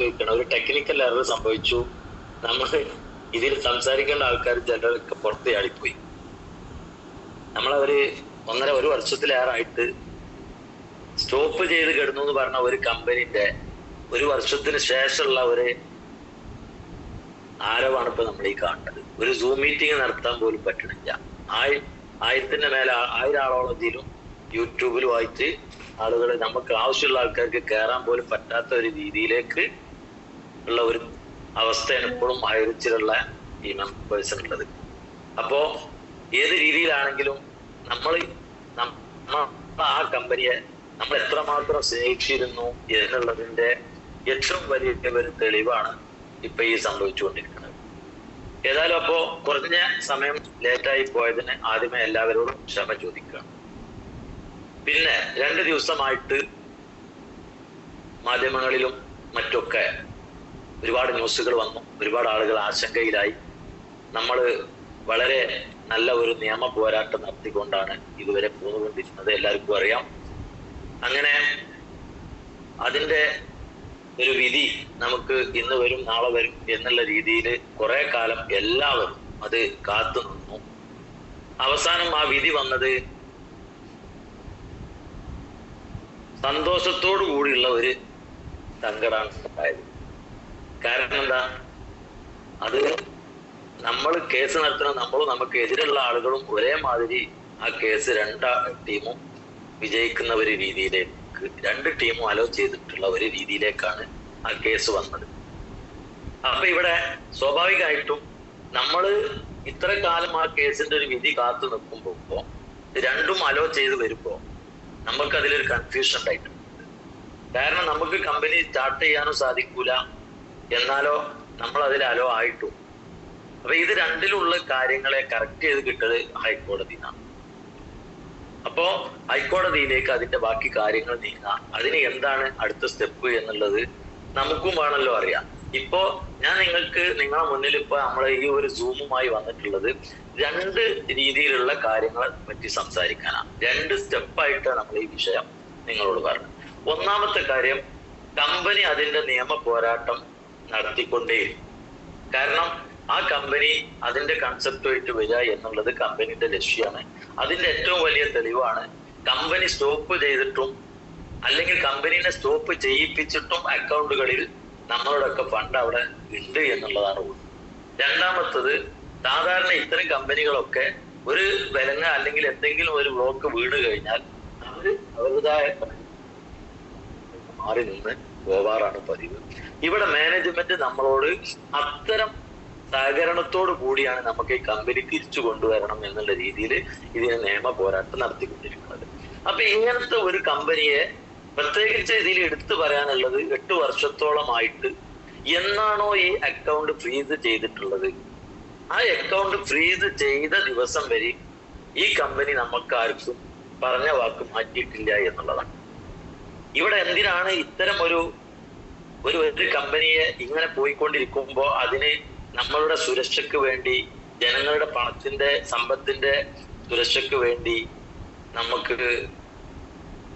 ചോദിക്കണം. ഒരു technical error സംഭവിച്ചു, നമ്മൾ ഇതിൽ സംസാരിക്കേണ്ട ആൾക്കാർ ചിലരൊക്കെ പുറത്ത് ചാടിപ്പോയി. നമ്മളവര് ഒരു വർഷത്തിലേറായിട്ട് സ്റ്റോപ്പ് ചെയ്ത് കിടന്നു എന്ന് പറഞ്ഞ ഒരു കമ്പനിന്റെ ഒരു വർഷത്തിന് ശേഷമുള്ള ഒരു ആരവാണ് ഇപ്പൊ നമ്മൾ ഈ കാണുന്നത്. ഒരു സൂം മീറ്റിംഗ് നടത്താൻ പോലും പറ്റണില്ല. 1000 മേലെ 1000 ആളോളം ഇതിലും യൂട്യൂബിലും ആയിട്ട് ആളുകൾ, നമുക്ക് ആവശ്യമുള്ള ആൾക്കാർക്ക് കയറാൻ പോലും പറ്റാത്ത ഒരു രീതിയിലേക്ക് ഉള്ള ഒരു അവസ്ഥയാണ് ഇപ്പോഴും ഹൈറിച്ചിലുള്ള ഈ മെമ്പേഴ്സിനുള്ളത്. അപ്പോ ഏത് രീതിയിലാണെങ്കിലും നമ്മൾ ആ കമ്പനിയെ നമ്മൾ എത്രമാത്രം സ്നേഹിച്ചിരുന്നു എന്നുള്ളതിന്റെ ഏറ്റവും വലിയ ഒരു തെളിവാണ് ഇപ്പൊ ഈ സംഭവിച്ചുകൊണ്ടിരിക്കുന്നത്. ഏതായാലും അപ്പോ കുറഞ്ഞ സമയം ലേറ്റായി പോയതിന് ആദ്യമേ എല്ലാവരോടും ക്ഷമ ചോദിക്കുക. പിന്നെ 2 ദിവസമായിട്ട് മാധ്യമങ്ങളിലും മറ്റൊക്കെ ഒരുപാട് ന്യൂസുകൾ വന്നു. ഒരുപാട് ആളുകൾ ആശങ്കയിലായി. നമ്മൾ വളരെ നല്ല ഒരു നിയമ പോരാട്ടം നടത്തിക്കൊണ്ടാണ് ഇതുവരെ പോന്നുകൊണ്ടിരുന്നത്, എല്ലാവർക്കും അറിയാം. അങ്ങനെ അതിന്റെ ഒരു വിധി നമുക്ക് ഇന്ന് വരും നാളെ വരും എന്നുള്ള രീതിയിൽ കുറെ കാലം എല്ലാവരും അത് കാത്തു നിന്നു. അവസാനം ആ വിധി വന്നത് സന്തോഷത്തോടു കൂടിയുള്ള ഒരു സങ്കടമാണ് ഉണ്ടായത്. കാരണം എന്താ, അത് നമ്മൾ കേസ് നടത്തുന്ന നമ്മളും നമുക്ക് എതിരുള്ള ആളുകളും ഒരേ മാതിരി ആ കേസ് 2 ടീമും വിജയിക്കുന്ന ഒരു രീതിയിലേക്ക്, 2 ടീമും അലോ ചെയ്തിട്ടുള്ള ഒരു രീതിയിലേക്കാണ് ആ കേസ് വന്നത്. അപ്പൊ ഇവിടെ സ്വാഭാവികമായിട്ടും നമ്മൾ ഇത്ര കാലം ആ കേസിന്റെ ഒരു വിധി കാത്തു നിൽക്കുമ്പോ 2ഉം അലോ ചെയ്ത് വരുമ്പോ നമുക്ക് അതിലൊരു കൺഫ്യൂഷൻ ഉണ്ടായിട്ടുണ്ട്. കാരണം നമുക്ക് കമ്പനി സ്റ്റാർട്ട് ചെയ്യാനും സാധിക്കൂല, എന്നാലോ നമ്മൾ അതിൽ അലോ ആയിട്ടും. അപ്പൊ ഇത് 2ലുള്ള കാര്യങ്ങളെ കറക്റ്റ് ചെയ്ത് കിട്ടത് ഹൈക്കോടതിയാണ്. അപ്പോ ഹൈക്കോടതിയിലേക്ക് അതിന്റെ ബാക്കി കാര്യങ്ങൾ നീങ്ങാം. അതിന് എന്താണ് അടുത്ത സ്റ്റെപ്പ് എന്നുള്ളത് നമുക്കും വേണമല്ലോ അറിയാം. ഇപ്പോ ഞാൻ നിങ്ങളെ മുന്നിൽ ഇപ്പൊ നമ്മൾ ഈ ഒരു സൂമുമായി വന്നിട്ടുള്ളത് 2 രീതിയിലുള്ള കാര്യങ്ങളെ പറ്റി സംസാരിക്കാനാണ്. 2 സ്റ്റെപ്പായിട്ട് നമ്മൾ ഈ വിഷയം നിങ്ങളോട് പറഞ്ഞു. ഒന്നാമത്തെ കാര്യം, കമ്പനി അതിന്റെ നിയമ പോരാട്ടം നടത്തിക്കൊണ്ടേയിരിക്കും. കാരണം ആ കമ്പനി അതിന്റെ കൺസെപ്റ്റുമായിട്ട് വരിക എന്നുള്ളത് കമ്പനിയുടെ ലക്ഷ്യമാണ്. അതിന്റെ ഏറ്റവും വലിയ തെളിവാണ് കമ്പനി സ്റ്റോപ്പ് ചെയ്തിട്ടും അല്ലെങ്കിൽ കമ്പനീനെ സ്റ്റോപ്പ് ചെയ്യിപ്പിച്ചിട്ടും അക്കൗണ്ടുകളിൽ നമ്മളോടൊക്കെ ഫണ്ട് അവിടെ ഉണ്ട് എന്നുള്ളതാണ് ഒന്ന്. രണ്ടാമത്തത്, സാധാരണ ഇത്തരം കമ്പനികളൊക്കെ ഒരു വിലങ്ങ അല്ലെങ്കിൽ എന്തെങ്കിലും ഒരു ബ്ലോക്ക് വീണ് കഴിഞ്ഞാൽ അവര് അവരുടേതായ മാറി നിന്ന് പോവാറാണ് പതിവ്. ഇവിടെ മാനേജ്മെന്റ് നമ്മളോട് അത്തരം സഹകരണത്തോടു കൂടിയാണ് നമുക്ക് ഈ കമ്പനി തിരിച്ചു കൊണ്ടുവരണം എന്നുള്ള രീതിയിൽ ഇതിന് നിയമ പോരാട്ടം നടത്തിക്കൊണ്ടിരിക്കുന്നത്. അപ്പൊ ഇങ്ങനത്തെ ഒരു കമ്പനിയെ പ്രത്യേകിച്ച് ഇതിൽ എടുത്തു പറയാനുള്ളത് 8 വർഷത്തോളമായിട്ട് എന്നാണോ ഈ അക്കൗണ്ട് ഫ്രീസ് ചെയ്തിട്ടുള്ളത്, ആ അക്കൗണ്ട് ഫ്രീസ് ചെയ്ത ദിവസം വരെ ഈ കമ്പനി നമുക്കാർക്കും പറഞ്ഞ വാക്ക് മാറ്റിയിട്ടില്ല എന്നുള്ളതാണ്. ഇവിടെ എന്തിനാണ് ഇത്തരം ഒരു കമ്പനിയെ ഇങ്ങനെ പോയിക്കൊണ്ടിരിക്കുമ്പോ അതിന് നമ്മളുടെ സുരക്ഷയ്ക്ക് വേണ്ടി, ജനങ്ങളുടെ പണത്തിന്റെ സമ്പത്തിന്റെ സുരക്ഷയ്ക്ക് വേണ്ടി നമുക്ക്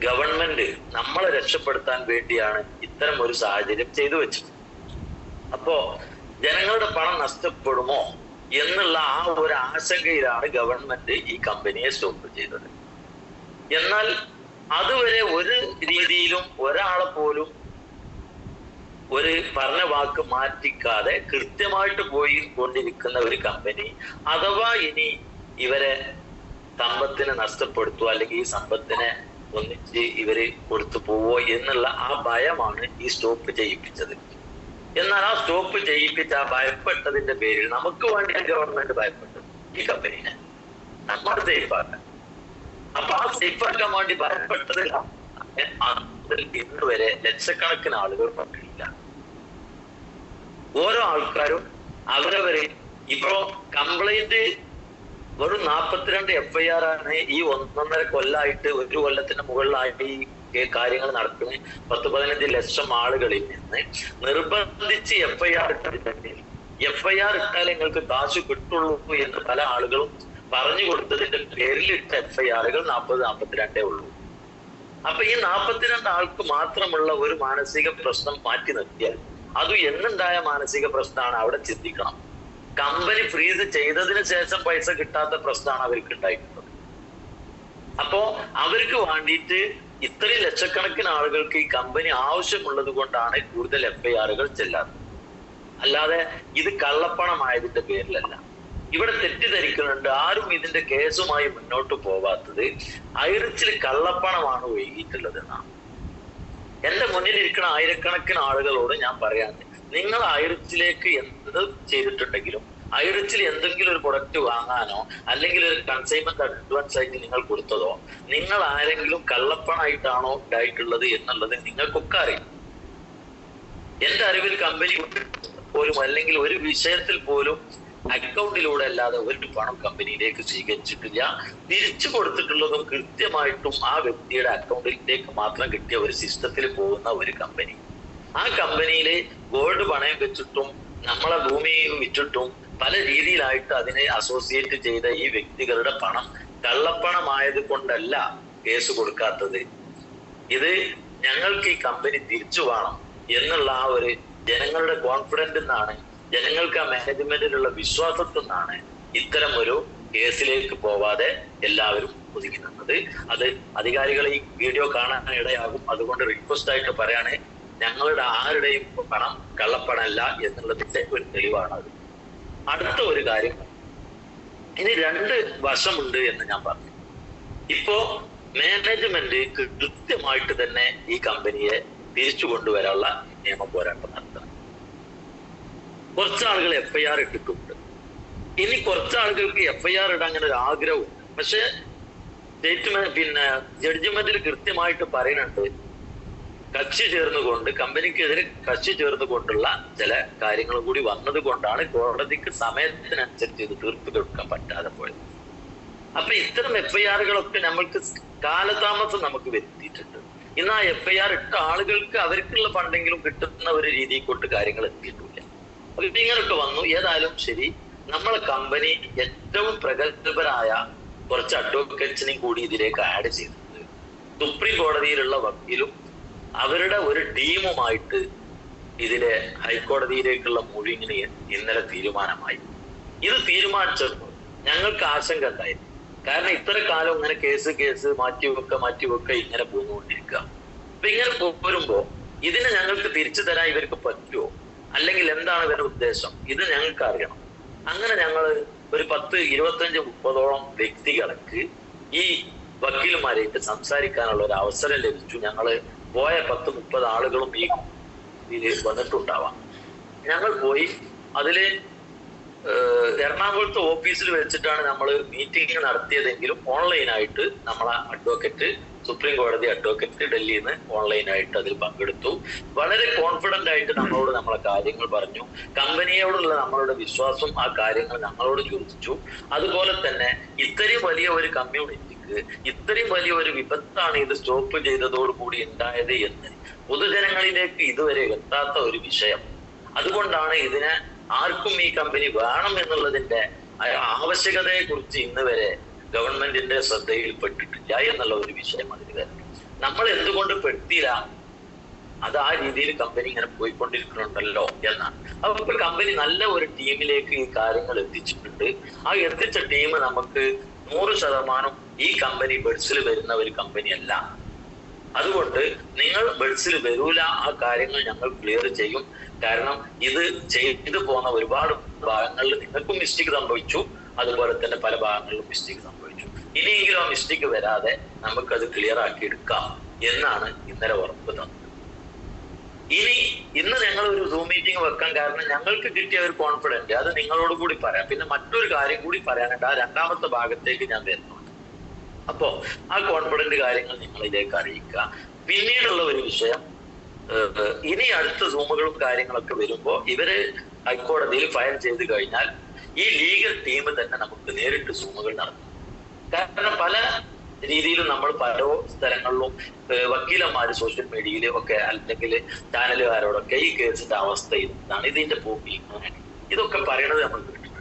ഗവൺമെന്റ് നമ്മളെ രക്ഷപ്പെടുത്താൻ വേണ്ടിയാണ് ഇത്തരം ഒരു സാഹചര്യം ചെയ്തു വെച്ചത്. അപ്പോ ജനങ്ങളുടെ പണം നഷ്ടപ്പെടുമോ എന്നുള്ള ആ ഒരു ആശങ്കയിലാണ് ഗവൺമെന്റ് ഈ കമ്പനിയെ സ്റ്റോപ്പ് ചെയ്തത്. എന്നാൽ അതുവരെ ഒരു രീതിയിലും ഒരാളെ പോലും ഒരു പറഞ്ഞ വാക്ക് മാറ്റിക്കാതെ കൃത്യമായിട്ട് പോയി കൊണ്ടിരിക്കുന്ന ഒരു കമ്പനി അഥവാ ഇനി ഇവരെ സമ്പത്തിനെ നഷ്ടപ്പെടുത്തുക അല്ലെങ്കിൽ ഈ സമ്പത്തിനെ ഒന്നിച്ച് ഇവര് കൊടുത്തു പോവോ എന്നുള്ള ആ ഭയമാണ് ഈ സ്റ്റോപ്പ് ചെയ്യിപ്പിച്ചത്. എന്നാൽ ആ സ്റ്റോപ്പ് ചെയ്യിപ്പിച്ച ആ ഭയപ്പെട്ടതിന്റെ പേരിൽ നമുക്ക് വേണ്ടി ഗവൺമെന്റ് ഭയപ്പെട്ടത് ഈ കമ്പനീനെ നമ്മൾ സേഫാക്കാൻ. അപ്പൊ ആ സേഫാക്കാൻ വേണ്ടി ഭയപ്പെട്ടത് ഇന്ന് വരെ ലക്ഷക്കണക്കിന് ആളുകൾ പറ്റില്ല. ഓരോ ആൾക്കാരും അവരവരെ ഇപ്പോ കംപ്ലൈന്റ് വെറും 42 FIR ആണ് ഈ 1.5 കൊല്ലമായിട്ട്, 1 കൊല്ലത്തിന് മുകളിലായിട്ട് ഈ കാര്യങ്ങൾ നടക്കുന്നത്. 10-15 ലക്ഷം ആളുകളിൽ നിന്ന് നിർബന്ധിച്ച് FIR ഇട്ടതിന്റെ FIR ഇട്ടാൽ നിങ്ങൾക്ക് കാശ് കിട്ടുള്ളൂ എന്ന് പല ആളുകളും പറഞ്ഞു കൊടുത്തതിന്റെ പേരിൽ ഇട്ട FIRകൾ 40-42 ഉള്ളൂ. അപ്പൊ ഈ 42 ആൾക്ക് മാത്രമുള്ള ഒരു മാനസിക പ്രശ്നം മാറ്റി നിർത്തിയാൽ അതും എന്നുണ്ടായ മാനസിക പ്രശ്നമാണ് അവിടെ ചിന്തിക്കണം. കമ്പനി ഫ്രീസ് ചെയ്തതിന് ശേഷം പൈസ കിട്ടാത്ത പ്രശ്നമാണ് അവർക്ക് ഉണ്ടായിട്ടുള്ളത്. അപ്പോ അവർക്ക് വേണ്ടിയിട്ട് ഇത്രയും ലക്ഷക്കണക്കിന് ആളുകൾക്ക് ഈ കമ്പനി ആവശ്യമുള്ളത് കൊണ്ടാണ് കൂടുതൽ FIRകൾ ചെല്ലാത്തത്. അല്ലാതെ ഇത് കള്ളപ്പണമായതിന്റെ പേരിലല്ല. ഇവിടെ തെറ്റിദ്ധരിക്കുന്നുണ്ട്. ആരും ഇതിന്റെ കേസുമായി മുന്നോട്ട് പോവാത്തത് ഐറിച്ചിൽ കള്ളപ്പണമാണ് ഒഴുകിയിട്ടുള്ളത് എന്നാണ്. എന്റെ മുന്നിലിരിക്കുന്ന ആയിരക്കണക്കിന് ആളുകളോട് ഞാൻ പറയാൻ, നിങ്ങൾ ഐറിച്ചിലേക്ക് എന്ത് ചെയ്തിട്ടുണ്ടെങ്കിലും ഐറിച്ചിൽ എന്തെങ്കിലും ഒരു പ്രൊഡക്റ്റ് വാങ്ങാനോ അല്ലെങ്കിൽ ഒരു കൺസൈൻമെന്റ് അഡ്വാൻസ് ആയിട്ട് നിങ്ങൾ കൊടുത്തതോ നിങ്ങൾ ആരെങ്കിലും കള്ളപ്പണമായിട്ടാണോ ഉണ്ടായിട്ടുള്ളത് എന്നുള്ളത് നിങ്ങൾക്കൊക്കെ അറിയും. എന്റെ അറിവിൽ കമ്പനി പോലും അല്ലെങ്കിൽ ഒരു വിഷയത്തിൽ പോലും അക്കൗണ്ടിലൂടെ അല്ലാതെ ഒരു പണം കമ്പനിയിലേക്ക് സ്വീകരിച്ചിട്ടില്ല. തിരിച്ചു കൊടുത്തിട്ടുള്ളതും കൃത്യമായിട്ടും ആ വ്യക്തിയുടെ അക്കൗണ്ടിലേക്ക് മാത്രം കിട്ടിയ ഒരു സിസ്റ്റത്തിൽ പോകുന്ന ഒരു കമ്പനി. ആ കമ്പനിയില് ഗോൾഡ് പണയം വെച്ചിട്ടും നമ്മളെ ഭൂമി വിറ്റിട്ടും പല രീതിയിലായിട്ട് അതിനെ അസോസിയേറ്റ് ചെയ്ത ഈ വ്യക്തികളുടെ പണം കള്ളപ്പണമായത് കൊണ്ടല്ല കേസ് കൊടുക്കാത്തത്. ഇത് ഞങ്ങൾക്ക് ഈ കമ്പനി തിരിച്ചു വേണം എന്നുള്ള ആ ഒരു ജനങ്ങളുടെ കോൺഫിഡൻസ് നിന്നാണ്, ജനങ്ങൾക്ക് ആ മാനേജ്മെന്റിലുള്ള വിശ്വാസത്തിൽ നിന്നാണ് ഇത്തരം ഒരു കേസിലേക്ക് പോവാതെ എല്ലാവരും ഒതുങ്ങി നിന്നത്. അത് അധികാരികൾ ഈ വീഡിയോ കാണാൻ ഇടയാകും. അതുകൊണ്ട് റിക്വസ്റ്റ് ആയിട്ട് പറയാണ്, ഞങ്ങളുടെ ആരുടെയും പണം കള്ളപ്പണമല്ല എന്നുള്ളതിന്റെ ഒരു തെളിവാണത്. അടുത്ത ഒരു കാര്യം, ഇനി 2 വശമുണ്ട് എന്ന് ഞാൻ പറഞ്ഞു. ഇപ്പോ മാനേജ്മെന്റ് കൃത്യമായിട്ട് തന്നെ ഈ കമ്പനിയെ തിരിച്ചു കൊണ്ടുവരാനുള്ള നിയമ പോരാട്ടം നടത്തണം. കുറച്ചാളുകൾ FIR ഇട്ടിട്ടുണ്ട്. ഇനി കുറച്ചാളുകൾക്ക് FIR ഇടാൻ അങ്ങനെ ഒരു ആഗ്രഹമുണ്ട്. പക്ഷെ സ്റ്റേറ്റ്മെന്റ് ജഡ്ജ്മെന്റിൽ കൃത്യമായിട്ട് പറയുന്നുണ്ട്, കക്ഷി ചേർന്നുകൊണ്ട് കമ്പനിക്കെതിരെ കക്ഷി ചേർന്നുകൊണ്ടുള്ള ചില കാര്യങ്ങൾ കൂടി വന്നത് കൊണ്ടാണ് കോടതിക്ക് സമയത്തിനനുസരിച്ച് ഇത് തീർപ്പ് കൊടുക്കാൻ പറ്റാതെ പോയത്. അപ്പൊ ഇത്തരം FIRകളൊക്കെ നമ്മൾക്ക് കാലതാമസം നമുക്ക് വരുത്തിയിട്ടുണ്ട്. ഇന്ന് ആ FIR ഇട്ട ആളുകൾക്ക് അവർക്കുള്ള ഫണ്ടെങ്കിലും കിട്ടുന്ന ഒരു രീതിയിൽ കൊണ്ട് കാര്യങ്ങൾ എത്തിയിട്ടില്ല. അപ്പൊ ഇങ്ങനെയൊക്കെ വന്നു. ഏതായാലും ശരി, നമ്മളെ കമ്പനി ഏറ്റവും പ്രഗത്ഭരായ കുറച്ച് അഡ്വക്കേറ്റ്സിനെയും കൂടി ഇതിലേക്ക് ആഡ് ചെയ്തിട്ടുണ്ട്. സുപ്രീം കോടതിയിലുള്ള വക്കീലും അവരുടെ ഒരു ടീമുമായിട്ട് ഇതിലെ ഹൈക്കോടതിയിലേക്കുള്ള മൂവിങ്ങിന് ഇന്നലെ തീരുമാനമായി. ഇത് തീരുമാനിച്ചപ്പോൾ ഞങ്ങൾക്ക് ആശങ്ക ഉണ്ടായിരുന്നു. കാരണം ഇത്ര കാലം ഇങ്ങനെ കേസ് മാറ്റിവെക്ക ഇങ്ങനെ പോന്നുകൊണ്ടിരിക്കുക. അപ്പൊ ഇങ്ങനെ പോരുമ്പോ ഇതിനെ ഞങ്ങൾക്ക് തിരിച്ചു തരാൻ ഇവർക്ക് പറ്റുമോ, അല്ലെങ്കിൽ എന്താണ് ഇവരുടെ ഉദ്ദേശം, ഇത് ഞങ്ങൾക്ക് അറിയണം. അങ്ങനെ ഞങ്ങൾ ഒരു 10, 25, 30ഓളം വ്യക്തികൾക്ക് ഈ വക്കീലുമാരായിട്ട് സംസാരിക്കാനുള്ള ഒരു അവസരം ലഭിച്ചു. ഞങ്ങള് പോയ 10, 30 ആളുകളും ഈ വന്നിട്ടുണ്ടാവാം. ഞങ്ങൾ പോയി അതില് എറണാകുളത്ത് ഓഫീസിൽ വെച്ചിട്ടാണ് നമ്മൾ മീറ്റിംഗ് നടത്തിയതെങ്കിലും ഓൺലൈനായിട്ട് നമ്മളെ അഡ്വക്കേറ്റ്, സുപ്രീം കോടതി അഡ്വക്കേറ്റ് ഡൽഹിയിൽ നിന്ന് ഓൺലൈനായിട്ട് അതിൽ പങ്കെടുത്തു. വളരെ കോൺഫിഡന്റ് ആയിട്ട് നമ്മളോട് നമ്മളെ കാര്യങ്ങൾ പറഞ്ഞു. കമ്പനിയോടുള്ള നമ്മളുടെ വിശ്വാസം ആ കാര്യങ്ങൾ ഞങ്ങളോട് ചോദിച്ചു. അതുപോലെ തന്നെ ഇത്രയും വലിയ ഒരു കമ്മ്യൂണിറ്റിക്ക് ഇത്രയും വലിയ ഒരു വിപത്താണ് ഇത് സ്റ്റോപ്പ് ചെയ്തതോടുകൂടി ഉണ്ടായത് എന്ന് പൊതുജനങ്ങളിലേക്ക് ഇതുവരെ എത്താത്ത ഒരു വിഷയം. അതുകൊണ്ടാണ് ഇതിനെ ആർക്കും ഈ കമ്പനി വേണം എന്നുള്ളതിന്റെ ആവശ്യകതയെ കുറിച്ച് ഇന്ന് വരെ ഗവൺമെന്റിന്റെ ശ്രദ്ധയിൽപ്പെട്ടിട്ടില്ല എന്നുള്ള ഒരു വിഷയം അതിൽ വരുന്നു. നമ്മൾ എന്തുകൊണ്ട് പെടുത്തിയില്ല, അത് ആ രീതിയിൽ കമ്പനി ഇങ്ങനെ പോയിക്കൊണ്ടിരിക്കുന്നുണ്ടല്ലോ എന്നാണ്. അപ്പൊ ഇപ്പൊ കമ്പനി നല്ല ഒരു ടീമിലേക്ക് ഈ കാര്യങ്ങൾ എത്തിച്ചിട്ടുണ്ട്. ആ എത്തിച്ച ടീം നമുക്ക് 100% ഈ കമ്പനി ബെഡ്സിൽ വരുന്ന ഒരു കമ്പനി അല്ല. അതുകൊണ്ട് നിങ്ങൾ ബെഡ്സിൽ വരൂല, ആ കാര്യങ്ങൾ ഞങ്ങൾ ക്ലിയർ ചെയ്യും. കാരണം ഇത് ചെയ്തു പോകുന്ന ഒരുപാട് ഭാഗങ്ങളിൽ നിങ്ങൾക്കും മിസ്റ്റേക്ക് സംഭവിച്ചു, അതുപോലെ തന്നെ പല ഭാഗങ്ങളിലും മിസ്റ്റേക്ക് സംഭവിച്ചു. ഇനിയെങ്കിലും ആ മിസ്റ്റേക്ക് വരാതെ നമുക്കത് ക്ലിയർ ആക്കി എടുക്കാം എന്നാണ് ഇന്നലെ ഉറപ്പ് തന്നത്. ഇന്ന് ഞങ്ങൾ ഒരു സൂം മീറ്റിംഗ് വെക്കാൻ കാരണം ഞങ്ങൾക്ക് കിട്ടിയ ഒരു കോൺഫിഡൻസ് അത് നിങ്ങളോട് കൂടി പറയാം. പിന്നെ മറ്റൊരു കാര്യം കൂടി പറയാനുണ്ട്, ആ 2ാമത്തെ ഭാഗത്തേക്ക് ഞാൻ വരുന്നുണ്ട്. അപ്പോ ആ കോൺഫിഡന്റ് കാര്യങ്ങൾ നിങ്ങളിലേക്ക് അറിയിക്കുക. പിന്നീടുള്ള ഒരു വിഷയം, ഇനി അടുത്ത സൂമുകളും കാര്യങ്ങളൊക്കെ വരുമ്പോ ഇവര് ഹൈക്കോടതിയിൽ ഫയൽ ചെയ്ത് കഴിഞ്ഞാൽ ഈ ലീഗൽ ടീം തന്നെ നമുക്ക് നേരിട്ട് സൂമുകൾ നടത്തും. കാരണം പല രീതിയിലും നമ്മൾ പല സ്ഥലങ്ങളിലും വക്കീലന്മാര് സോഷ്യൽ മീഡിയയിലും ഒക്കെ അല്ലെങ്കിൽ ചാനലുകാരോടൊക്കെ ഈ കേസിന്റെ അവസ്ഥ ഇതാണ്, ഇതിന്റെ പോക്കി, ഇതൊക്കെ പറയണത് നമ്മൾ കേട്ടിട്ടുണ്ട്.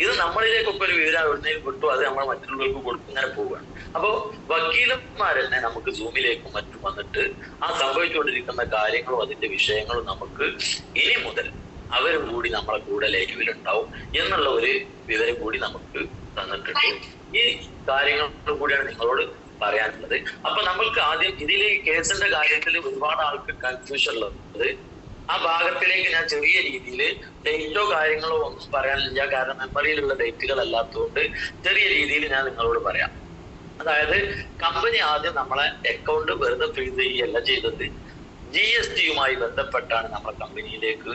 ഇത് നമ്മളിലേക്കൊക്കെ ഒരു വിവരം എവിടുന്നേലും കിട്ടും, അത് നമ്മൾ മറ്റുള്ളവർക്ക് കൊടുക്കും, ഇങ്ങനെ പോവുകയാണ്. അപ്പോ വക്കീലന്മാരെന്നെ നമുക്ക് സൂമിലേക്കും മറ്റും വന്നിട്ട് ആ സംഭവിച്ചുകൊണ്ടിരിക്കുന്ന കാര്യങ്ങളും അതിന്റെ വിഷയങ്ങളും നമുക്ക് ഇനി മുതൽ അവരും കൂടി നമ്മളെ കൂടെ ലൈവിലുണ്ടാവും എന്നുള്ള ഒരു വിവരം കൂടി നമുക്ക് തന്നിട്ടുണ്ട്. ഈ കാര്യങ്ങൾ കൂടിയാണ് നിങ്ങളോട് പറയാനുള്ളത്. അപ്പൊ നമ്മൾക്ക് ആദ്യം ഇതിൽ കേസിന്റെ കാര്യത്തിൽ ഒരുപാട് ആൾക്ക് കൺഫ്യൂഷൻ ഉള്ളത്, ആ ഭാഗത്തിലേക്ക് ഞാൻ ചെറിയ രീതിയിൽ ഡേറ്റോ കാര്യങ്ങളോ ഒന്നും പറയാനില്ല, കാരണം മെമ്മറിയിലുള്ള ഡേറ്റുകൾ അല്ലാത്തതുകൊണ്ട് ചെറിയ രീതിയിൽ ഞാൻ നിങ്ങളോട് പറയാം. അതായത് കമ്പനി ആദ്യം നമ്മളെ അക്കൗണ്ട് വെറുതെ ഫ്രീസ് ചെയ്യുകയല്ല ചെയ്തത്, GST ബന്ധപ്പെട്ടാണ് നമ്മളെ കമ്പനിയിലേക്ക്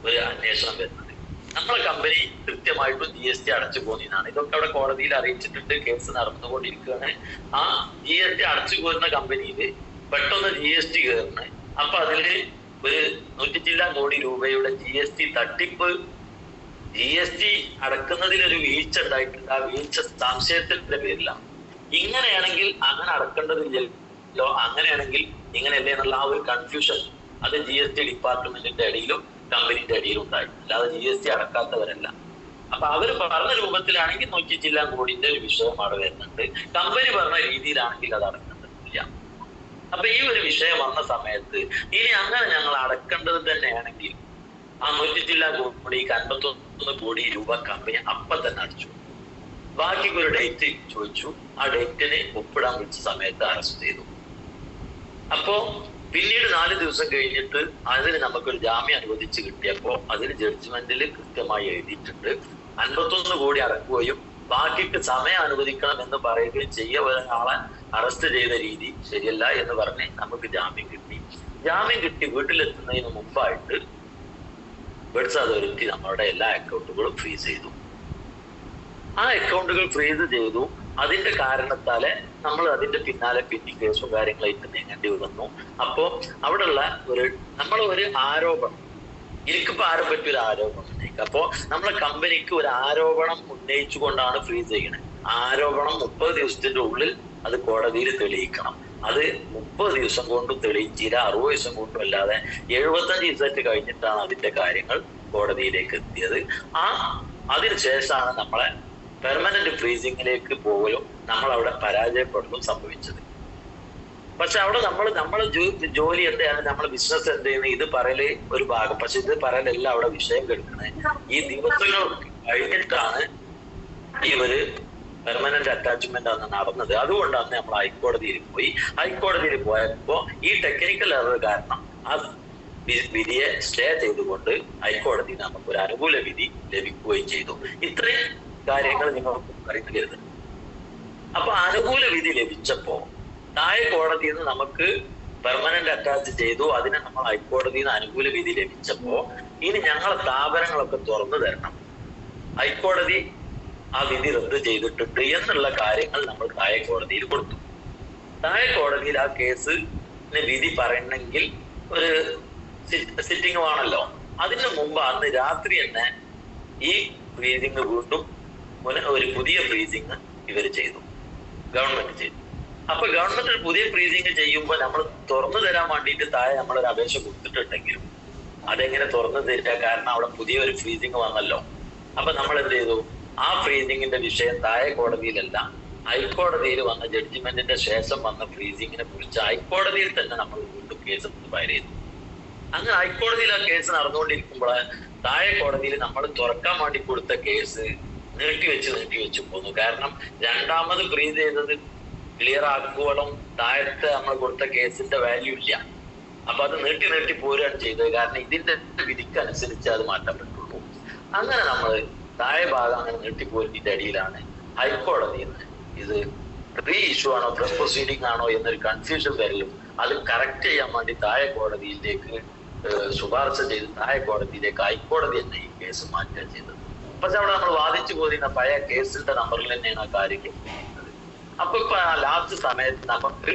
ഒരു അന്വേഷണം വരുന്നത്. നമ്മളെ കമ്പനി കൃത്യമായിട്ടും GST അടച്ചു പോകുന്നതാണ്. ഇതൊക്കെ അവിടെ കോടതിയിൽ അറിയിച്ചിട്ടുണ്ട്, കേസ് നടന്നുകൊണ്ടിരിക്കുകയാണ്. ആ GST അടച്ചു പോരുന്ന കമ്പനിയിൽ പെട്ടെന്ന് GST കയറുന്നു. അപ്പൊ അതില് ഒരു 100 ചില്ലാൻ കോടി രൂപയുടെ GST തട്ടിപ്പ്, GST അടക്കുന്നതിലൊരു വീഴ്ച ഉണ്ടായിട്ടുണ്ട്. ആ വീഴ്ച സംശയത്തിന്റെ പേരിലാണ്. ഇങ്ങനെയാണെങ്കിൽ അങ്ങനെ അടക്കേണ്ടതില്ലല്ലോ, അങ്ങനെയാണെങ്കിൽ ഇങ്ങനെയല്ലേ എന്നുള്ള ആ ഒരു കൺഫ്യൂഷൻ അത് GST ഡിപ്പാർട്ട്മെന്റിന്റെ ഇടയിലും കമ്പനിന്റെ ഇടയിലും ഉണ്ടായി. അല്ലാതെ GST അടക്കാത്തവരല്ല. അപ്പൊ അവര് പറഞ്ഞ രൂപത്തിലാണെങ്കിൽ 100 ചില്ലാൻ കോടിന്റെ ഒരു വിഷയം അവിടെ വരുന്നുണ്ട്. കമ്പനി പറഞ്ഞ രീതിയിലാണെങ്കിൽ അത് അടക്കേണ്ടതില്ല. അപ്പൊ ഈ ഒരു വിഷയം വന്ന സമയത്ത് ഇനി അങ്ങനെ ഞങ്ങൾ അടക്കേണ്ടത് തന്നെയാണെങ്കിൽ ആ 100 ചില്ലാൻ കോടിക്ക് 51 കോടി രൂപ കമ്പനി അപ്പൊ തന്നെ അടച്ചു. ബാക്കി ഒരു ഡേറ്റ് ചോദിച്ചു, ആ ഡേറ്റിന് ഒപ്പിടാൻ വിളിച്ച സമയത്ത് അറസ്റ്റ് ചെയ്തു. അപ്പോ പിന്നീട് 4 ദിവസം കഴിഞ്ഞിട്ട് അതിന് നമുക്കൊരു ജാമ്യം അനുവദിച്ച് കിട്ടിയപ്പോ അതിന് ജഡ്ജ്മെന്റിൽ കൃത്യമായി എഴുതിയിട്ടുണ്ട് 51 കോടി അടക്കുകയും ബാക്കിക്ക് സമയം അനുവദിക്കണം എന്ന് പറയുകയും ചെയ്യ ഒരാളെ അറസ്റ്റ് ചെയ്ത രീതി ശരിയല്ല എന്ന് പറഞ്ഞ് നമുക്ക് ജാമ്യം കിട്ടി. ജാമ്യം കിട്ടി വീട്ടിലെത്തുന്നതിന് മുമ്പായിട്ട് ബഡ്സ് അതോറിറ്റി നമ്മളുടെ എല്ലാ അക്കൗണ്ടുകളും ഫ്രീസ് ചെയ്തു. ആ അക്കൗണ്ടുകൾ ഫ്രീസ് ചെയ്തു. അതിന്റെ കാരണത്താല് നമ്മൾ അതിന്റെ പിന്നാലെ പിന്നെ കേസും കാര്യങ്ങളായിട്ട് നീങ്ങേണ്ടി വന്നു. അപ്പോ അവിടെയുള്ള ഒരു ആരോപണം, എനിക്കിപ്പോ ആരെ പറ്റി ഒരു ആരോപണം ഉന്നയിക്കുക. അപ്പോ നമ്മളെ കമ്പനിക്ക് ഒരു ആരോപണം ഉന്നയിച്ചുകൊണ്ടാണ് ഫ്രീസ് ചെയ്യണത്. ആരോപണം 30 ദിവസത്തിന്റെ ഉള്ളിൽ അത് കോടതിയിൽ തെളിയിക്കണം. അത് 30 ദിവസം കൊണ്ടും തെളിയിച്ചില്ല, 60 ദിവസം കൊണ്ടും അല്ലാതെ 75 ദിവസമായിട്ട് കഴിഞ്ഞിട്ടാണ് അതിന്റെ കാര്യങ്ങൾ കോടതിയിലേക്ക് എത്തിയത്. അതിനുശേഷമാണ് നമ്മളെ പെർമനന്റ് ഫ്രീസിങ്ങിലേക്ക് പോകലും നമ്മൾ അവിടെ പരാജയപ്പെടുകയും സംഭവിച്ചത്. പക്ഷെ അവിടെ നമ്മൾ ജോലി എന്താണ്, നമ്മളെ ബിസിനസ് എന്ത് ചെയ്യുന്നത്, ഇത് പറയല് ഒരു ഭാഗം. പക്ഷെ ഇത് പറയലല്ല അവിടെ വിഷയം കേൾക്കുന്നത്. ഈ ദിവസങ്ങൾ കഴിഞ്ഞിട്ടാണ് ഈ ഒരു പെർമനന്റ് അറ്റാച്ച്മെന്റ് അന്ന് നടന്നത്. അതുകൊണ്ടാണ് നമ്മൾ ഹൈക്കോടതിയിൽ പോയി. ഹൈക്കോടതിയിൽ പോയപ്പോ ഈ ടെക്നിക്കൽ എറർ കാരണം ആ വിധിയെ സ്റ്റേ ചെയ്തുകൊണ്ട് ഹൈക്കോടതി നമുക്ക് ഒരു അനുകൂല വിധി ലഭിക്കുകയും ചെയ്തു. ഇത്രയും കാര്യങ്ങൾ നിങ്ങൾക്ക് അറിയുന്നത്. അപ്പൊ അനുകൂല വിധി ലഭിച്ചപ്പോ താഴെ കോടതിയിൽ നിന്ന് നമുക്ക് പെർമനന്റ് അറ്റാച്ച് ചെയ്തു. അതിനെ നമ്മൾ ഹൈക്കോടതിയിൽ നിന്ന് അനുകൂല വിധി ലഭിച്ചപ്പോ ഇനി ഞങ്ങളെ സ്ഥാപനങ്ങളൊക്കെ തുറന്നു തരണം, ഹൈക്കോടതി ആ വിധി റദ്ദ് ചെയ്തിട്ടുണ്ട് എന്നുള്ള കാര്യങ്ങൾ നമ്മൾ താഴെ കോടതിയിൽ കൊടുത്തു. താഴെ കോടതിയിൽ ആ കേസിന് വിധി പറയണമെങ്കിൽ ഒരു സിറ്റിംഗ് ആണല്ലോ. അതിന് മുമ്പ് അന്ന് രാത്രി തന്നെ ഈ ഫ്രീസിങ് വീണ്ടും ഒരു പുതിയ ഫ്രീസിങ് ഇവര് ചെയ്തു, ഗവൺമെന്റ് ചെയ്തു. അപ്പൊ ഗവൺമെന്റ് ഒരു പുതിയ ഫ്രീസിങ് ചെയ്യുമ്പോൾ നമ്മൾ തുറന്നു തരാൻ വേണ്ടിയിട്ട് താഴെ നമ്മളൊരു അപേക്ഷ കൊടുത്തിട്ടുണ്ടെങ്കിലും അതെങ്ങനെ തുറന്നു തരിക, കാരണം അവിടെ പുതിയൊരു ഫ്രീസിങ് വന്നല്ലോ. അപ്പൊ നമ്മൾ എന്ത് ചെയ്തു, ആ ഫ്രീസിങ്ങിന്റെ വിഷയം താഴെ കോടതിയിലല്ല ഹൈക്കോടതിയിൽ വന്ന ജഡ്ജിമെന്റിന്റെ ശേഷം വന്ന ഫ്രീസിങ്ങിനെ കുറിച്ച് ഹൈക്കോടതിയിൽ തന്നെ നമ്മൾ വീണ്ടും കേസ് ഫയൽ ചെയ്തു. അങ്ങനെ ഹൈക്കോടതിയിൽ ആ കേസ് നടന്നുകൊണ്ടിരിക്കുമ്പോൾ താഴെ കോടതിയിൽ നമ്മൾ തുറക്കാൻ വേണ്ടി കൊടുത്ത കേസ് നീട്ടിവെച്ച് പോന്നു. കാരണം രണ്ടാമത് ഫ്രീസ് ചെയ്തത് ക്ലിയർ ആക്കുവോളം താഴത്തെ നമ്മൾ കൊടുത്ത കേസിന്റെ വാല്യൂ ഇല്ല. അപ്പൊ അത് നീട്ടി പോരുകയാണ് ചെയ്തത്. കാരണം ഇതിന്റെ വിധിക്കനുസരിച്ച് അത് മാറ്റപ്പെട്ടുള്ളൂ. അങ്ങനെ നമ്മൾ താഴെ ഭാഗം അങ്ങനെ നീട്ടിപ്പോരിന്റെ അടിയിലാണ് ഹൈക്കോടതിയിൽ നിന്ന് ഇത് റീ ഇഷ്യൂ ആണോ പ്രസ് പ്രൊസീഡിംഗ് ആണോ എന്നൊരു കൺഫ്യൂഷൻ വരലും അത് കറക്റ്റ് ചെയ്യാൻ വേണ്ടി താഴെ കോടതിയിലേക്ക് ശുപാർശ ചെയ്ത് താഴെ കോടതിയിലേക്ക് ഹൈക്കോടതി തന്നെ ഈ കേസ് മാറ്റുക ചെയ്തത്. പക്ഷെ അവിടെ നമ്മൾ വാദിച്ചു പോയിരുന്ന പഴയ കേസിന്റെ നമ്പറിൽ തന്നെയാണ് ആ കാര്യം. അപ്പൊ ഇപ്പൊ ലാസ്റ്റ് സമയത്ത് നമുക്ക്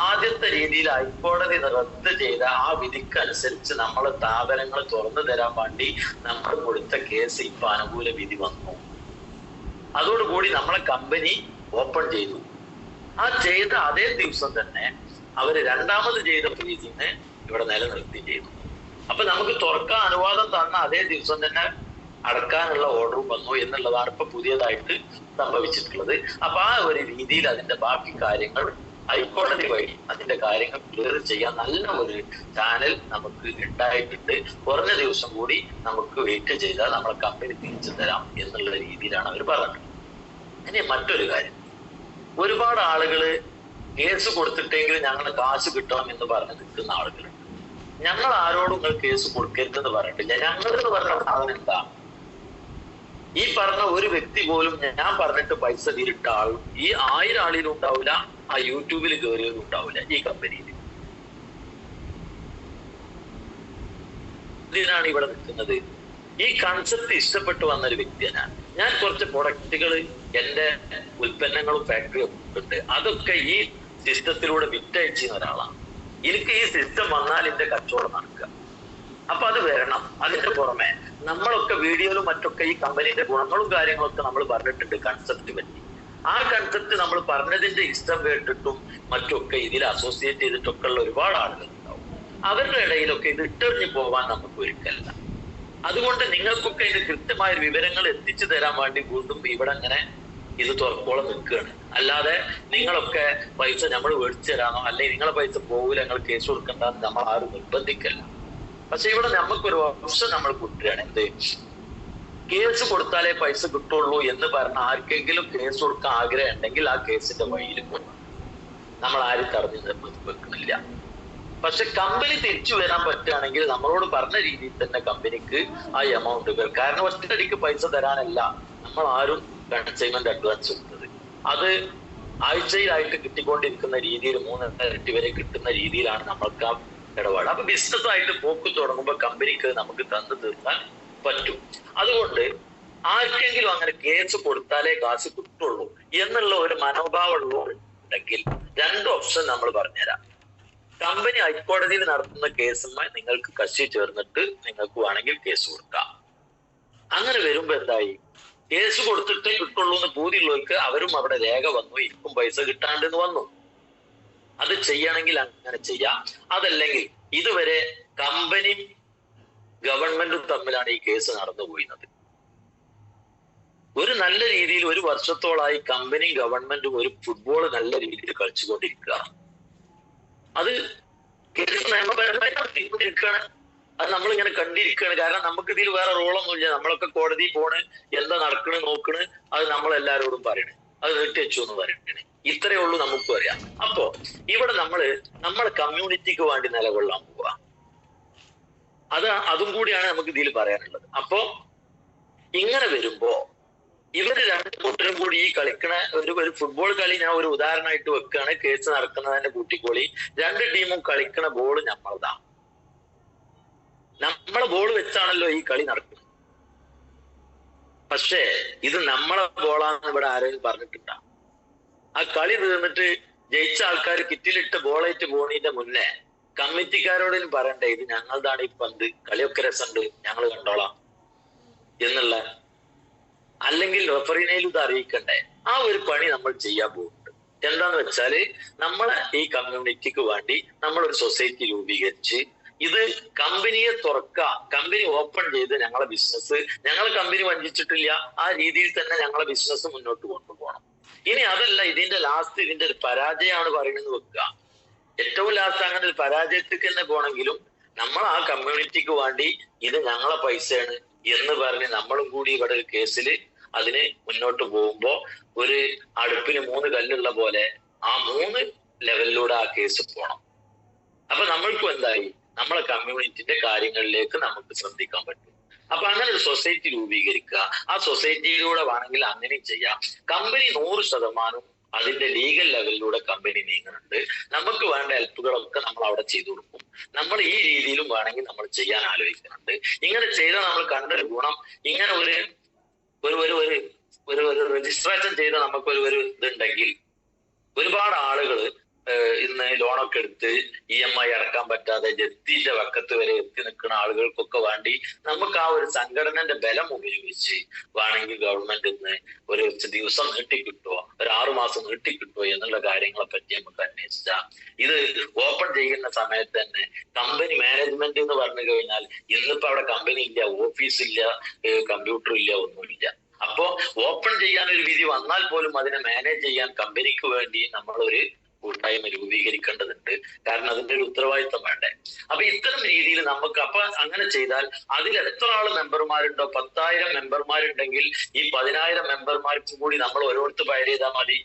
ആദ്യത്തെ രീതിയിൽ ഹൈക്കോടതി റദ്ദ് ചെയ്ത ആ വിധിക്കനുസരിച്ച് നമ്മളെ സ്ഥാപനങ്ങൾ തുറന്നു തരാൻ വേണ്ടി നമ്മൾ കൊടുത്ത കേസ് ഇപ്പൊ അനുകൂല വിധി വന്നു. അതോടുകൂടി നമ്മളെ കമ്പനി ഓപ്പൺ ചെയ്തു. ആ ചെയ്ത അതേ ദിവസം തന്നെ അവര് രണ്ടാമത് ചെയ്ത ഫ്രീസിങ് ഇവിടെ നിലനിർത്തി ചെയ്തു. അപ്പൊ നമുക്ക് തുറക്കാൻ അനുവാദം തന്ന അതേ ദിവസം തന്നെ അടക്കാനുള്ള ഓർഡറും വന്നു എന്നുള്ളതാണ് ഇപ്പൊ പുതിയതായിട്ട് സംഭവിച്ചിട്ടുള്ളത്. അപ്പൊ ആ ഒരു രീതിയിൽ അതിന്റെ ബാക്കി കാര്യങ്ങൾ ഹൈക്കോടതി വഴി അതിന്റെ കാര്യങ്ങൾ ക്ലിയർ ചെയ്യാൻ നല്ല ഒരു ചാനൽ നമുക്ക് ഉണ്ടായിട്ടുണ്ട്. കുറഞ്ഞ ദിവസം കൂടി നമുക്ക് വെയിറ്റ് ചെയ്താൽ നമ്മളെ കമ്പനി തിരിച്ചു തരാം എന്നുള്ള രീതിയിലാണ് അവർ പറഞ്ഞത്. ഇനി മറ്റൊരു കാര്യം, ഒരുപാട് ആളുകള് കേസ് കൊടുത്തിട്ടെങ്കിൽ ഞങ്ങളുടെ കാശ് കിട്ടണം എന്ന് പറഞ്ഞ് നിൽക്കുന്ന ആളുകളുണ്ട്. ഞങ്ങൾ ആരോടും നിങ്ങൾ കേസ് കൊടുക്കരുതെന്ന് പറഞ്ഞിട്ടില്ല. ഞങ്ങൾ എന്ന് പറഞ്ഞ സാധനം എന്താ, ഈ പറഞ്ഞ ഒരു വ്യക്തി പോലും ഞാൻ പറഞ്ഞിട്ട് പൈസ തീരിട്ട ആളും ഈ 1000 ആളിലും ഉണ്ടാവില്ല, ആ യൂട്യൂബിൽ കയറിയതും ഉണ്ടാവില്ല ഈ കമ്പനിയിൽ. ഇതിനാണ് ഇവിടെ നിൽക്കുന്നത്. ഈ കൺസെപ്റ്റ് ഇഷ്ടപ്പെട്ടു വന്നൊരു വ്യക്തിയാണ് ഞാൻ. കുറച്ച് പ്രൊഡക്റ്റുകൾ എന്റെ ഉൽപ്പന്നങ്ങളും ഫാക്ടറിയും ഉണ്ട്, അതൊക്കെ ഈ സിസ്റ്റത്തിലൂടെ വിറ്റയച്ചുന്ന ഒരാളാണ്. എനിക്ക് ഈ സിസ്റ്റം വന്നാൽ എന്റെ കച്ചവടം നടക്കുക. അപ്പൊ അത് വരണം. അതിന്റെ പുറമെ നമ്മളൊക്കെ വീഡിയോയിലും മറ്റൊക്കെ ഈ കമ്പനിയുടെ ഗുണങ്ങളും കാര്യങ്ങളൊക്കെ നമ്മൾ പറഞ്ഞിട്ടുണ്ട് കൺസെപ്റ്റ് പറ്റി. ആ കൺസെപ്റ്റ് നമ്മൾ പറഞ്ഞതിന്റെ ഇഷ്ടം കേട്ടിട്ടും മറ്റൊക്കെ ഇതിൽ അസോസിയേറ്റ് ചെയ്തിട്ടൊക്കെ ഉള്ള ഒരുപാട് ആളുകൾ ഉണ്ടാവും. അവരുടെ ഇടയിലൊക്കെ ഇത് ഇട്ടെറിഞ്ഞു പോവാൻ നമുക്ക് ഒരിക്കലല്ല. അതുകൊണ്ട് നിങ്ങൾക്കൊക്കെ ഇത് കൃത്യമായ വിവരങ്ങൾ എത്തിച്ചു തരാൻ വേണ്ടി വീണ്ടും ഇവിടെ അങ്ങനെ ഇത് തുറക്കോളം നിൽക്കുകയാണ്. അല്ലാതെ നിങ്ങളൊക്കെ പൈസ നമ്മൾ മേടിച്ചു തരാനോ അല്ലെങ്കിൽ നിങ്ങളെ പൈസ പോകില്ല ഞങ്ങൾ കേസ് കൊടുക്കണ്ടെന്ന് നമ്മൾ ആരും നിർബന്ധിക്കല്ല. പക്ഷെ ഇവിടെ നമുക്കൊരു ഓപ്ഷൻ നമ്മൾ കൊടുക്കുകയാണ്. എന്ത്, കേസ് കൊടുത്താലേ പൈസ കിട്ടുള്ളൂ എന്ന് പറഞ്ഞ ആർക്കെങ്കിലും കേസ് കൊടുക്കാൻ ആഗ്രഹം ഉണ്ടെങ്കിൽ ആ കേസിന്റെ വഴിയിൽ പോകും. നമ്മൾ ആരും തടഞ്ഞു വെക്കുന്നില്ല. പക്ഷെ കമ്പനി തിരിച്ചു വരാൻ പറ്റുകയാണെങ്കിൽ നമ്മളോട് പറഞ്ഞ രീതിയിൽ തന്നെ കമ്പനിക്ക് ആ എമൗണ്ടുകൾ, കാരണം ഒറ്റയടിക്ക് പൈസ തരാനല്ല നമ്മൾ ആരും കൺസൈൻമെന്റ് അഡ്വാൻസ് കൊടുത്തത്. അത് ആഴ്ചയിലായിട്ട് കിട്ടിക്കൊണ്ടിരിക്കുന്ന രീതിയിൽ 3 ഇരട്ടി വരെ കിട്ടുന്ന രീതിയിലാണ് നമ്മൾക്ക് ആ ഇടപാട്. അപ്പൊ ബിസിനസ് ആയിട്ട് പോക്ക് തുടങ്ങുമ്പോൾ കമ്പനിക്ക് നമുക്ക് തന്നു തീർക്കാൻ പറ്റും. അതുകൊണ്ട് ആർക്കെങ്കിലും അങ്ങനെ കേസ് കൊടുത്താലേ കാശ് കിട്ടുള്ളൂ എന്നുള്ള ഒരു മനോഭാവമുള്ളവരുണ്ടെങ്കിൽ 2 ഓപ്ഷൻ നമ്മൾ പറഞ്ഞുതരാം. കമ്പനി ഹൈക്കോടതിയിൽ നടത്തുന്ന കേസുമായി നിങ്ങൾക്ക് കക്ഷി ചേർന്നിട്ട് നിങ്ങൾക്ക് വേണമെങ്കിൽ കേസ് കൊടുക്കാം. അങ്ങനെ വരുമ്പോ എന്തായി, കേസ് കൊടുത്തിട്ടേ കിട്ടുള്ളൂ എന്ന് പൂതിയുള്ളവർക്ക് അവരും അവിടെ രേഖ വന്നു, എനിക്കും പൈസ കിട്ടാണ്ടെന്ന് വന്നു. അത് ചെയ്യണമെങ്കിൽ അങ്ങനെ ചെയ്യാം. അതല്ലെങ്കിൽ ഇതുവരെ കമ്പനിയും ഗവൺമെന്റും തമ്മിലാണ് ഈ കേസ് നടന്നു പോയിരുന്നത്. ഒരു നല്ല രീതിയിൽ 1 വർഷത്തോളായി കമ്പനിയും ഗവൺമെന്റും ഒരു ഫുട്ബോൾ നല്ല രീതിയിൽ കളിച്ചുകൊണ്ടിരിക്കുക. അത് കേസ് നിയമപരമായി നടത്തിക്കൊണ്ടിരിക്കുകയാണ്. അത് നമ്മളിങ്ങനെ കണ്ടിരിക്കുകയാണ്. കാരണം നമുക്ക് ഇതിൽ വേറെ റോളൊന്നുമില്ല. നമ്മളൊക്കെ കോടതി പോണ്, എന്താ നടക്കണ് നോക്കണ്, അത് നമ്മളെല്ലാരോടും പറയണേ, അത് നീട്ടിവെച്ചു എന്ന് പറയണേ. ഇത്രയേ ഉള്ളൂ നമുക്കും അറിയാം. അപ്പോ ഇവിടെ നമ്മളെ കമ്മ്യൂണിറ്റിക്ക് വേണ്ടി നിലകൊള്ളാൻ പോവുക. അതും കൂടിയാണ് നമുക്ക് ഇതിൽ പറയാനുള്ളത്. അപ്പോ ഇങ്ങനെ വരുമ്പോ ഇവര് 2 കൂട്ടരും കൂടി ഈ കളിക്കണ ഒരു ഫുട്ബോൾ കളി ഞാൻ ഒരു ഉദാഹരണമായിട്ട് വെക്കുകയാണ്. കേസ് നടക്കുന്നതിന്റെ കൂട്ടിക്കോളി. 2 ടീമും കളിക്കണ ബോള് നമ്മളതാണ്. നമ്മളെ ബോൾ വെച്ചാണല്ലോ ഈ കളി നടക്കുന്നത്. പക്ഷേ ഇത് നമ്മളെ ബോളാന്ന് ഇവിടെ ആരെങ്കിലും പറഞ്ഞിട്ടുണ്ടാ? ആ കളി തീർന്നിട്ട് ജയിച്ച ആൾക്കാർ കിറ്റിലിട്ട് ബോളേറ്റ് പോണതിന്റെ മുന്നേ കമ്മിറ്റിക്കാരോടും പറയണ്ടേ, ഇത് ഞങ്ങളതാണ് ഈ പന്ത്, കളിയൊക്കെ രസമുണ്ട്, ഞങ്ങൾ കണ്ടോളാം എന്നുള്ള. അല്ലെങ്കിൽ റഫറിനേലും ഇത് അറിയിക്കണ്ടേ? ആ ഒരു പണി നമ്മൾ ചെയ്യാൻ പോകുന്നുണ്ട്. എന്താന്ന് വെച്ചാല് നമ്മളെ ഈ കമ്മ്യൂണിറ്റിക്ക് വേണ്ടി നമ്മളൊരു സൊസൈറ്റി രൂപീകരിച്ച് ഇത് കമ്പനിയെ കമ്പനി ഓപ്പൺ ചെയ്ത് ഞങ്ങളെ ബിസിനസ്, ഞങ്ങളെ കമ്പനി വഞ്ചിച്ചിട്ടില്ല, ആ രീതിയിൽ തന്നെ ഞങ്ങളെ ബിസിനസ് മുന്നോട്ട് കൊണ്ടുപോകണം. ഇനി അതല്ല, ഇതിന്റെ ലാസ്റ്റ് ഇതിന്റെ ഒരു പരാജയമാണ് പറയുന്നത് വെക്കുക. ഏറ്റവും ലാസ്റ്റ് അങ്ങനെ ഒരു പരാജയത്തേക്ക് തന്നെ പോകണമെങ്കിലും നമ്മൾ ആ കമ്മ്യൂണിറ്റിക്ക് വേണ്ടി ഇത് ഞങ്ങളെ പൈസയാണ് എന്ന് പറഞ്ഞ് നമ്മളും കൂടി ഇവിടെ ഒരു കേസിൽ അതിന് മുന്നോട്ട് പോകുമ്പോ ഒരു അടുപ്പിന് 3 കല്ലുള്ള പോലെ ആ 3 ലെവലിലൂടെ ആ കേസ് പോകണം. അപ്പൊ നമ്മൾക്കും എന്തായി, നമ്മളെ കമ്മ്യൂണിറ്റിന്റെ കാര്യങ്ങളിലേക്ക് നമുക്ക് ശ്രദ്ധിക്കാൻ പറ്റും. അപ്പൊ അങ്ങനെ ഒരു സൊസൈറ്റി രൂപീകരിക്കുക. ആ സൊസൈറ്റിയിലൂടെ വേണമെങ്കിൽ അങ്ങനെയും ചെയ്യാം. കമ്പനി 100% അതിന്റെ ലീഗൽ ലെവലിലൂടെ കമ്പനി നീങ്ങുന്നുണ്ട്. നമുക്ക് വേണ്ട ഹെൽപ്പുകളൊക്കെ നമ്മൾ അവിടെ ചെയ്തു കൊടുക്കും. നമ്മൾ ഈ രീതിയിലും വേണമെങ്കിൽ നമ്മൾ ചെയ്യാൻ ആലോചിക്കുന്നുണ്ട്. ഇങ്ങനെ ചെയ്താൽ നമ്മൾ കണ്ടൊരു ഗുണം, ഇങ്ങനെ ഒരു രജിസ്ട്രേഷൻ ചെയ്ത നമുക്കൊരു ഇതുണ്ടെങ്കിൽ ഒരുപാട് ആളുകൾ ഇന്ന് ലോണൊക്കെ എടുത്ത് EMI അടക്കാൻ പറ്റാതെ ജപ്തിന്റെ വക്കത്ത് വരെ എത്തി നിൽക്കുന്ന ആളുകൾക്കൊക്കെ വേണ്ടി നമുക്ക് ആ ഒരു സംഘടനന്റെ ബലം ഉപയോഗിച്ച് വേണമെങ്കിൽ ഗവൺമെന്റ് ഇന്ന് ഒരു ദിവസം നീട്ടിക്കിട്ടുമോ, ഒരു 6 മാസം നീട്ടിക്കിട്ടുമോ എന്നുള്ള കാര്യങ്ങളെ പറ്റി നമുക്ക് അന്വേഷിച്ചാൽ ഇത് ഓപ്പൺ ചെയ്യുന്ന സമയത്ത് തന്നെ കമ്പനി മാനേജ്മെന്റ് എന്ന് പറഞ്ഞു കഴിഞ്ഞാൽ ഇന്നിപ്പോ അവിടെ കമ്പനി ഇല്ല, ഓഫീസ് ഇല്ല, കമ്പ്യൂട്ടർ ഇല്ല, ഒന്നുമില്ല. അപ്പോ ഓപ്പൺ ചെയ്യാൻ ഒരു വിധി വന്നാൽ പോലും അതിനെ മാനേജ് ചെയ്യാൻ കമ്പനിക്ക് വേണ്ടി നമ്മളൊരു കൂട്ടായ്മ രൂപീകരിക്കേണ്ടതുണ്ട്. കാരണം അതിന്റെ ഒരു ഉത്തരവാദിത്വം വേണ്ടേ. അപ്പൊ ഇത്തരം രീതിയിൽ നമുക്ക് അപ്പൊ അങ്ങനെ ചെയ്താൽ അതിൽ എത്ര ആള് മെമ്പർമാരുണ്ടോ, 10,000 മെമ്പർമാരുണ്ടെങ്കിൽ ഈ 10,000 മെമ്പർമാർക്കും കൂടി നമ്മൾ ഓരോരുത്തർ ഫയൽ ചെയ്താൽ മതി.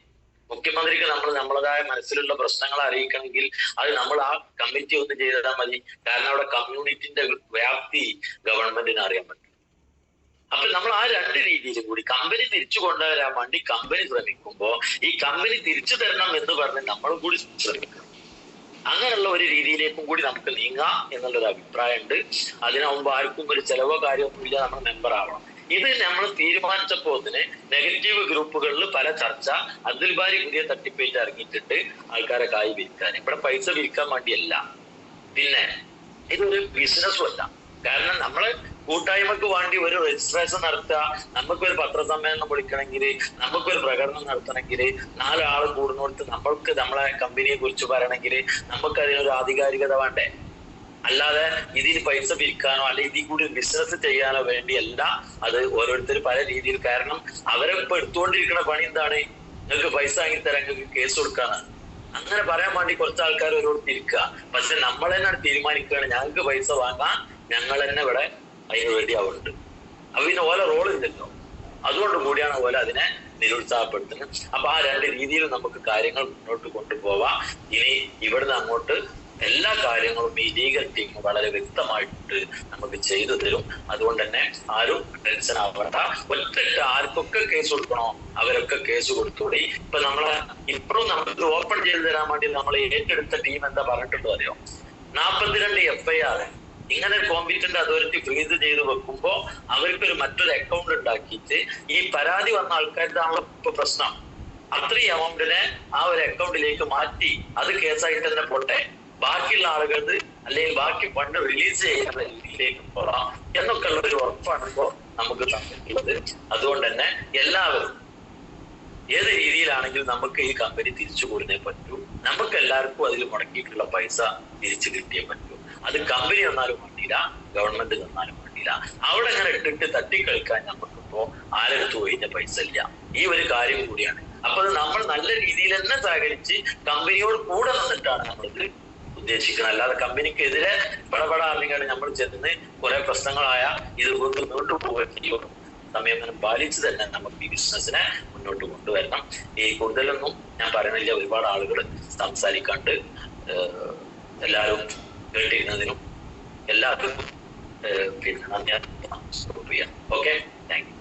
മുഖ്യമന്ത്രിക്ക് നമ്മൾ നമ്മളതായ മനസ്സിലുള്ള പ്രശ്നങ്ങൾ അറിയിക്കണമെങ്കിൽ അത് നമ്മൾ ആ കമ്മിറ്റി ഒന്ന് ചെയ്താൽ മതി. കാരണം അവിടെ കമ്മ്യൂണിറ്റിന്റെ വ്യാപ്തി ഗവൺമെന്റിന് അറിയാൻ പറ്റും. അപ്പൊ നമ്മൾ ആ രണ്ട് രീതിയിലും കൂടി കമ്പനി തിരിച്ചു കൊണ്ടുവരാൻ വേണ്ടി കമ്പനി ശ്രമിക്കുമ്പോ ഈ കമ്പനി തിരിച്ചു തരണം എന്ന് പറഞ്ഞ് നമ്മളും കൂടി ശ്രമിക്കണം. അങ്ങനെയുള്ള ഒരു രീതിയിലേക്കും കൂടി നമുക്ക് നീങ്ങാം എന്നുള്ളൊരു അഭിപ്രായം ഉണ്ട്. അതിനു മുമ്പ് ആർക്കും ഒരു ചെലവോ കാര്യമൊന്നുമില്ല, നമ്മൾ മെമ്പർ ആവണം. ഇത് നമ്മൾ തീരുമാനിച്ചപ്പോ തന്നെ നെഗറ്റീവ് ഗ്രൂപ്പുകളിൽ പല ചർച്ച, അബ്ദുൽ ബാരി പുതിയ തട്ടിപ്പേറ്റ് ഇറങ്ങിയിട്ടുണ്ട് ആൾക്കാരെ കായ് വിൽക്കാൻ. ഇവിടെ പൈസ വിൽക്കാൻ വേണ്ടിയല്ല, പിന്നെ ഇതൊരു ബിസിനസ്സും അല്ല. കാരണം നമ്മള് കൂട്ടായ്മക്ക് വേണ്ടി ഒരു രജിസ്ട്രേഷൻ നടത്തുക, നമുക്കൊരു പത്രസമ്മേളനം വിളിക്കണമെങ്കിൽ, നമുക്കൊരു പ്രകടനം നടത്തണമെങ്കിൽ, 4 ആള് കൂടുന്നിടത്ത് നമ്മൾക്ക് നമ്മളെ കമ്പനിയെ കുറിച്ച് പറയണമെങ്കിൽ നമുക്ക് അതിനൊരു ആധികാരികത വേണ്ടേ. അല്ലാതെ ഇതിന് പൈസ പിരിക്കാനോ അല്ലെങ്കിൽ ഇതിൽ കൂടി ബിസിനസ് ചെയ്യാനോ വേണ്ടിയല്ല. അത് ഓരോരുത്തർ പല രീതിയിൽ, കാരണം അവരെ ഇപ്പൊ എടുത്തുകൊണ്ടിരിക്കുന്ന പണി എന്താണ്, നിങ്ങൾക്ക് പൈസ വാങ്ങിത്തരാൻ, നിങ്ങൾക്ക് കേസ് കൊടുക്കാനാണ്. അങ്ങനെ പറയാൻ വേണ്ടി കുറച്ച് ആൾക്കാർ ഓരോട് തിരിക്കുക. പക്ഷെ നമ്മൾ തന്നെ തീരുമാനിക്കുകയാണ് ഞങ്ങൾക്ക് പൈസ വാങ്ങാൻ, ഞങ്ങൾ തന്നെ ഇവിടെ അതിന് വേണ്ടി ആവുന്നുണ്ട്. അപ്പൊ പിന്നെ ഓല റോളില്ലല്ലോ, അതുകൊണ്ട് കൂടിയാണ് ഓല അതിനെ നിരുത്സാഹപ്പെടുത്തുന്നത്. അപ്പൊ ആ രണ്ട് രീതിയിൽ നമുക്ക് കാര്യങ്ങൾ മുന്നോട്ട് കൊണ്ടുപോവാം. ഇനി ഇവിടുന്ന് അങ്ങോട്ട് എല്ലാ കാര്യങ്ങളും ഈ ലീഗൽ ടീം വളരെ വ്യക്തമായിട്ട് നമുക്ക് ചെയ്തു തരും. അതുകൊണ്ട് തന്നെ ആരും ടെൻഷൻ ആവണ്ട. ഒറ്റ ആർക്കൊക്കെ കേസ് കൊടുക്കണോ അവരൊക്കെ കേസ് കൊടുത്തോളി. ഇപ്പൊ നമ്മളെ ഇപ്പോഴും നമുക്ക് ഓപ്പൺ ചെയ്ത് തരാൻ വേണ്ടി നമ്മൾ ഏറ്റെടുത്ത ടീം എന്താ പറഞ്ഞിട്ടുണ്ടോ അറിയോ, 42 FIR ഇങ്ങനെ കോമ്പീറ്റന്റ് അതോറിറ്റി ഫ്രീസ് ചെയ്ത് വെക്കുമ്പോ അവർക്കൊരു മറ്റൊരു അക്കൗണ്ട് ഉണ്ടാക്കിയിട്ട് ഈ പരാതി വന്ന ആൾക്കാരുടെയാണല്ലോ ഇപ്പൊ പ്രശ്നം, അത്രയും എമൗണ്ടിനെ ആ ഒരു അക്കൗണ്ടിലേക്ക് മാറ്റി അത് കേസായിട്ട് തന്നെ പോട്ടെ, ബാക്കിയുള്ള ആളുകൾക്ക് അല്ലെങ്കിൽ ബാക്കി ഫണ്ട് റിലീസ് ചെയ്യുന്ന രീതിയിലേക്ക് പോകാം എന്നൊക്കെ ഉള്ള ഒരു ഉറപ്പാണ് ഇപ്പോ നമുക്ക് തന്നിട്ടുള്ളത്. അതുകൊണ്ട് തന്നെ എല്ലാവരും ഏത് രീതിയിലാണെങ്കിലും നമുക്ക് ഈ കമ്പനി തിരിച്ചു കൊടുത്തേ പറ്റൂ. നമുക്ക് എല്ലാവർക്കും അതിൽ മുടക്കിയിട്ടുള്ള പൈസ തിരിച്ചു കിട്ടിയേ പറ്റൂ. അത് കമ്പനി തന്നാലും വേണ്ടിയില്ല, ഗവൺമെന്റ് തന്നാലും വേണ്ടിയില്ല. അവിടെ അങ്ങനെ ഇട്ടിട്ട് തട്ടിക്കളിക്കാൻ നമുക്കിപ്പോ ആരെടുത്ത് ഒഴിഞ്ഞ പൈസ ഇല്ല. ഈ ഒരു കാര്യം കൂടിയാണ്. അപ്പൊ അത് നമ്മൾ നല്ല രീതിയിൽ തന്നെ സഹകരിച്ച് കമ്പനിയോട് കൂടെ നിന്നിട്ടാണ് നമ്മൾക്ക് ഉദ്ദേശിക്കുന്നത്. അല്ലാതെ കമ്പനിക്കെതിരെ പടപടാറിഞ്ഞാണ് നമ്മൾ ചെന്ന് കുറെ പ്രശ്നങ്ങളായ ഇത് മുന്നോട്ട് പോവുകയോ സംയമനം പാലിച്ച് തന്നെ നമുക്ക് ഈ ബിസിനസിനെ മുന്നോട്ട് കൊണ്ടുവരണം. ഈ കൂടുതലൊന്നും ഞാൻ പറയുന്നില്ല, ഒരുപാട് ആളുകൾ സംസാരിക്കാണ്ട്. എല്ലാവരും കേട്ടിരുന്നതിനും എല്ലാവർക്കും പിന്നെ നന്ദി. Okay, thank you.